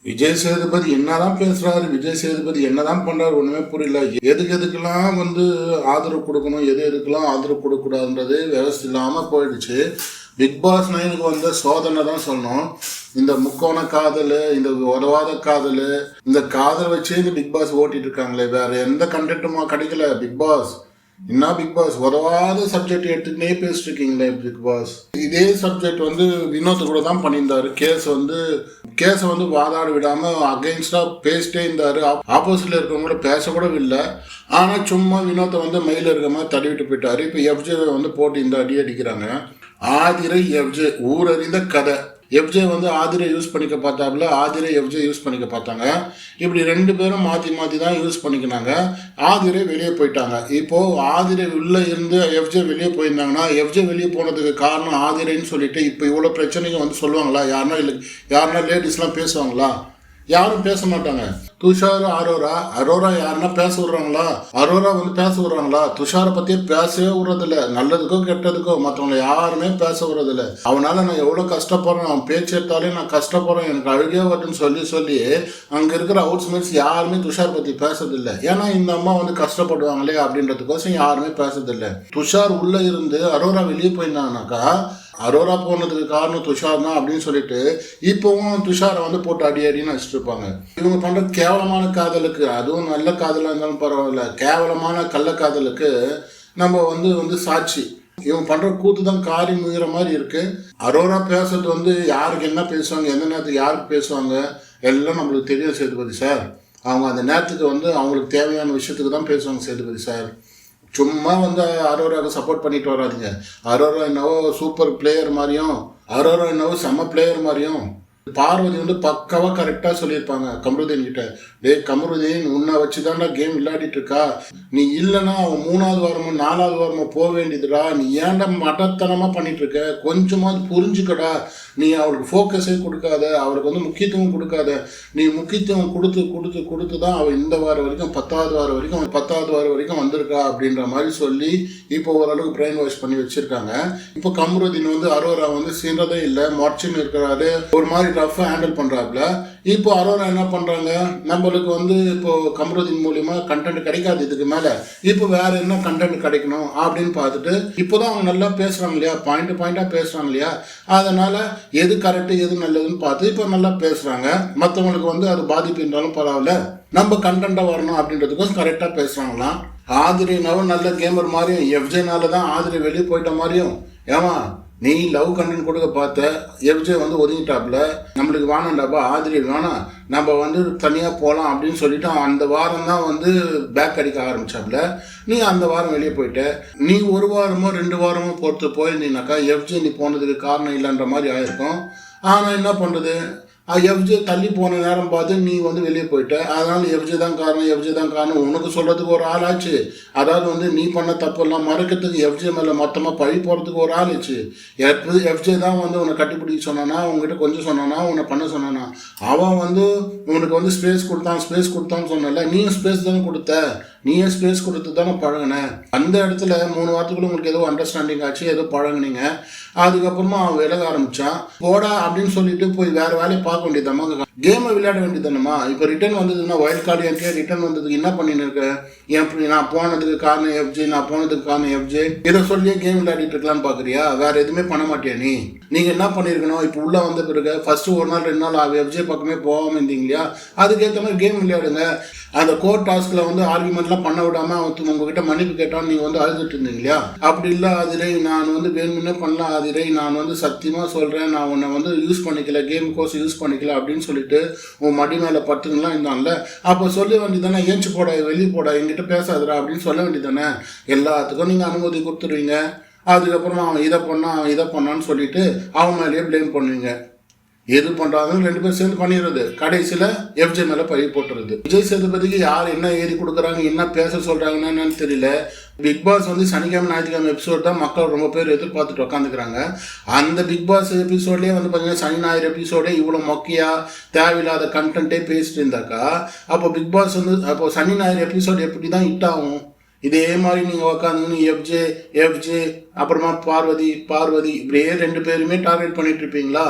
விஜய் சேதுபதி என்னதான் பேசுறாரு, விஜய் சேதுபதி என்னதான் பண்றாரு ஒண்ணுமே புரியல. எதுக்கெல்லாம் ஆதரவு கொடுக்கணும், எதுக்கெல்லாம் ஆதரவு கொடுக்கக்கூடாதுன்றது விவசாயம் இல்லாம போயிடுச்சு. பிக் பாஸ் 9க்கு வந்த சோதனை தான் சொல்லணும். இந்த முக்கோண காதல், இந்த உதவாத காதல், இந்த காதல் வச்சு இந்த பிக் பாஸ் ஓட்டிட்டு இருக்காங்களே, வேற எந்த கண்டென்ட்டுமா கிடைக்கல. பிக் பாஸ் என்ன பிக் பாஸ் உதவாத சப்ஜெக்ட் எடுத்துக்கிட்டே பேசிட்டு இருக்கீங்களே பிக் பாஸ். இதே சப்ஜெக்ட் வினோத் கூட தான் பண்ணியிருந்தாரு. கேஸை வாதாட விடாம அகைன்ஸ்டா பேசிட்டே இருந்தாரு. ஆப்போசிட்ல இருக்கவங்கள பேச கூட இல்லை. ஆனா சும்மா வினோத்தை மயில இருக்க மாதிரி தள்ளிவிட்டு போயிட்டாரு. இப்ப எஃப்ஜே போட்டு இந்த அடி அடிக்கிறாங்க. ஆதிரை எஃப்ஜே ஊரறிந்த கதை. எஃப்ஜே ஆதிரை யூஸ் பண்ணிக்க பார்த்தாப்புல, ஆதிரை எஃப்ஜே யூஸ் பண்ணிக்க பார்த்தாங்க. இப்படி ரெண்டு பேரும் மாற்றி தான் யூஸ் பண்ணிக்கினாங்க. ஆதிரை வெளியே போயிட்டாங்க. இப்போ ஆதிரை உள்ள இருந்து எஃப்ஜே வெளியே போயிருந்தாங்கன்னா, எஃப்ஜே வெளியே போனதுக்கு காரணம் ஆதிரைன்னு சொல்லிட்டு இப்போ இவ்வளோ பிரச்சனைங்க சொல்லுவாங்களா? யாருன்னா லேடிஸ்லாம் பேசுவாங்களா? யாரும் பேச மாட்டாங்க. துஷார் அரோரா யாருன்னா பேச விடுறாங்களா? அரோரா பேச விடுறாங்களா? துஷாரை பத்தியே பேசவே விடுறதில்ல. நல்லதுக்கோ கெட்டதுக்கோ மற்றவங்களை யாருமே பேச விடுறதில்ல. அவனால நான் எவ்வளவு கஷ்டப்படுறேன், அவன் பேச்சு எடுத்தாலே நான் கஷ்டப்படுறேன், எனக்கு அழுகே வருதுன்னு சொல்லி அங்க இருக்கிற ஹவுஸ்மேட்ஸ் யாருமே துஷார் பத்தி பேசுறதில்லை. ஏன்னா இந்த அம்மா கஷ்டப்படுவாங்களே அப்படின்றதுக்கோசம் யாருமே பேசுறதில்லை. துஷார் உள்ள இருந்து அரோரா வெளியே போயிருந்தாங்கனாக்கா, அரோரா போனதுக்கு காரணம் துஷார் தான் அப்படின்னு சொல்லிட்டு இப்பவும் துஷாரை போட்டு அடின்னு வச்சுட்டு இருப்பாங்க. இவங்க பண்ற கேவலமான காதலுக்கு, அதுவும் நல்ல காதலா இருந்தாலும் பரவாயில்ல, கேவலமான கள்ள காதலுக்கு நம்ம சாட்சி. இவங்க பண்ற கூத்து தான் காரி முகிற மாதிரி இருக்கு. அரோரா பேசுறது யாருக்கு என்ன பேசுவாங்க, எந்த நேரத்துக்கு யாருக்கு பேசுவாங்க எல்லாம் நம்மளுக்கு தெரியும் சேதுபதி சார். அவங்க அந்த நேரத்துக்கு அவங்களுக்கு தேவையான விஷயத்துக்கு தான் பேசுவாங்க சேதுபதி சார். சும்மா அரோராவுக்கு சப்போர்ட் பண்ணிட்டு வராதிங்க. அரோரா என்னவோ சூப்பர் பிளேயர் மாதிரியும், அரோரா என்னவோ செம்ம பிளேயர் மாதிரியும் பார்வதி பக்காவா கரெக்டா சொல்லியிருப்பாங்க கமருதீன் கிட்ட. கமருதீன் உன்னை வச்சுதான்டா கேம் விளையாடிட்டு இருக்கா, நீ இல்லைன்னா அவன் 3வது வாரமோ 4வது வாரமோ போக வேண்டியதுடா, நீ ஏன்டா மடத்தனமா பண்ணிட்டு இருக்க, கொஞ்சமாவது புரிஞ்சுக்கடா, நீ அவளுக்கு ஃபோக்கஸே கொடுக்காத, அவளுக்கு முக்கியத்துவம் கொடுக்காத, நீ முக்கியத்துவம் கொடுத்து தான் அவள் இந்த வாரம் வரைக்கும் 10வது வாரம் வரைக்கும் வந்திருக்கா அப்படின்ற மாதிரி சொல்லி இப்போ ஓரளவுக்கு பிரெயின் வாஷ் பண்ணி வச்சிருக்காங்க. இப்போ கமருதீன் அரோரா சீன்றதே இல்லை, மொர்ச்சின்னு இருக்கிறாரு, ஒரு மாதிரி ரஃபா ஹேண்டில் பண்றாப்புல. இப்போ அரோரா என்ன பண்றாங்க, நம்மளுக்கு இப்போ கமருதீன் மூலியமா கண்டென்ட் கிடைக்காது இதுக்கு மேல, இப்போ வேற என்ன கண்டென்ட் கிடைக்கணும் அப்படின்னு பார்த்துட்டு இப்போதான் அவங்க நல்லா பேசுறாங்க இல்லையா, பாயிண்டா பேசுறாங்க இல்லையா, அதனால எது கரெக்ட் எது நல்லதுன்னு பார்த்து இப்போ நல்லா பேசுறாங்க. மற்றவங்களுக்கு அது பாதிப்பு இருந்தாலும் பரவாயில்ல, நம்ம கண்டென்ட்டா வரணும் அப்படின்றதுக்கும் கரெக்டா பேசுறாங்களாம். ஆதிரினாவும் நல்ல கேமர் மாதிரியும், எஃப்ஜேனால தான் ஆதிரி வெளியே போயிட்ட மாதிரியும். ஏமா நீ லவ் கண்டென்ட் கொடுக்க பார்த்த, எஃப்ஜே ஒதுங்கிட்டாப்புல, நம்மளுக்கு வேணாண்டாப்பா ஆதிரி வேணாம், நம்ம தனியாக போகலாம் அப்படின்னு சொல்லிட்டு அந்த வாரம் தான் பேக் அடிக்க ஆரம்பிச்சாப்புல. நீ அந்த வாரம் வெளியே போயிட்ட, நீ 1 வாரமோ 2 வாரமோ பொறுத்து போயிருந்தீங்கனாக்கா எஃப்ஜே நீ போனதுக்கு காரணம் இல்லைன்ற மாதிரி ஆயிருக்கும். ஆனால் என்ன பண்ணுறது, எஃப்ஜே தள்ளி போன நேரம் பார்த்து நீ வெளியே போயிட்ட, அதனால எஃப்ஜே தான் காரணம் உனக்கு சொல்றதுக்கு ஒரு ஆள் ஆச்சு. அதாவது நீ பண்ண தப்பெல்லாம் மறைக்கிறதுக்கு எஃப்ஜே மேல மொத்தமா பழி போறதுக்கு ஒரு ஆள் ஆச்சு. எஃப்ஜே தான் உன்னை கட்டிப்பிடிக்க சொன்னானா, உங்ககிட்ட கொஞ்சம் சொன்னானா, உன்னை பண்ண சொன்னானா, அவன் உனக்கு ஸ்பேஸ் கொடுத்தான்னு சொன்னல, நீயும் ஸ்பேஸ் தானே கொடுத்த, நீயே ஸ்பேஸ் கொடுத்து தானே பழகின. அந்த இடத்துல 3 வாரத்துக்குள்ள உங்களுக்கு ஏதோ அண்டர்ஸ்டாண்டிங் ஆச்சு, ஏதோ பழகுனீங்க. அதுக்கப்புறமா அவன் விலக ஆரம்பிச்சான். போடா அப்படின்னு சொல்லிட்டு போய் வேற வேலையை பார்க்க வேண்டியதாம்மா, கேமை விளையாட வேண்டியதானம்மா. இப்போ ரிட்டர்ன் வந்ததுன்னா வைல்ட் கார்டு என்ட்ரியா ரிட்டர்ன் வந்ததுக்கு என்ன பண்ணின்னு இருக்க, நான் போனதுக்கு காரணம் எஃப்ஜே, இதை சொல்லியே கேம் விளையாடிட்டு இருக்கலாம்னு பாக்குறியா, வேற எதுவுமே பண்ண மாட்டியா நீ? நீங்க என்ன பண்ணிருக்கணும், இப்போ உள்ள வந்த பிறகு ஃபர்ஸ்ட் 1 நாள் 2 நாள் எஃப்ஜே பக்கமே போகாம இருந்தீங்க இல்லையா, அதுக்கேற்ற மாதிரி கேம் விளையாடுங்க. அந்த கோர்ட் டாஸ்க்ல ஆர்குமெண்ட்லாம் பண்ண விடாம உங்ககிட்ட மன்னிப்பு கேட்டான்னு நீங்க அழுதுட்டு இருந்தீங்க இல்லையா, அப்படி இல்லை அதிரை நான் வேணும்னே பண்ணலாம், அதிரை நான் சத்தியமா சொல்றேன், நான் உன்னை யூஸ் பண்ணிக்கல, கேம் கோர்ஸ் யூஸ் பண்ணிக்கல அப்படின்னு சொல்லிட்டு உன் மடி மேல பட்டுங்கலாம் இருந்தான்ல, அப்போ சொல்ல வேண்டியதானே, ஏஞ்சி போடா வெளியே போடா என்கிட்ட பேசாதரா அப்படின்னு சொல்ல வேண்டியதானே. எல்லாத்துக்கும் நீங்க அனுமதி கொடுத்துருவீங்க. அதுக்கப்புறமா அவன் இதை பண்ணான்னு சொல்லிட்டு அவன் மேலேயே பிளேம் பண்ணுவீங்க. எது பண்றாங்கன்னு 2 பேரும் சேர்ந்து பண்ணிடுறது, கடைசியில எஃப்ஜே மேல பழி போட்டுறது. விஜய் சேதுபதிக்கு யார் என்ன ஏறி கொடுக்குறாங்க, என்ன பேச சொல்றாங்கன்னு என்னன்னு தெரியல. பிக் பாஸ் சனிக்கிழமை ஞாயிற்றுக்கிழமை எபிசோட் தான் மக்கள் ரொம்ப பேர் எதிர்பார்த்துட்டு உட்காந்துக்கிறாங்க. அந்த பிக் பாஸ் எபிசோட்லேயே பார்த்தீங்கன்னா சனி ஞாயிறு எபிசோடே இவ்வளோ மொக்கையா தேவையில்லாத கண்டென்ட்டே பேசிட்டு இருந்தாக்கா, அப்போ பிக் பாஸ் அப்போ சனி ஞாயிறு எபிசோட் எப்படி தான் ஹிட் ஆகும்? இதே மாதிரி நீங்கள் உட்காந்துன்னு எஃப்ஜே அப்புறமா பார்வதி இப்படியே 2 பேருமே டார்கெட் பண்ணிட்டு இருப்பீங்களா?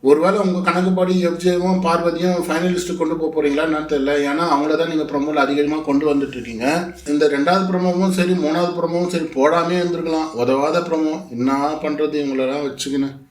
ஒருவேளை உங்கள் கணக்குப்படி எஃப்ஜேவும் பார்வதியும் ஃபைனலிஸ்ட்டு கொண்டு போக போகிறீங்களா என்னன்னு தெரியல. ஏன்னா அவங்கள தான் நீங்கள் ப்ரமோவில் அதிகமாக கொண்டு வந்துட்டுருக்கீங்க. இந்த 2வது ப்ரமோவும் சரி 3வது ப்ரமோவும் சரி போடாமே இருந்திருக்கலாம். உதவாத ப்ரமோ என்ன பண்ணுறது இவங்களெல்லாம் வச்சுக்கின்னு.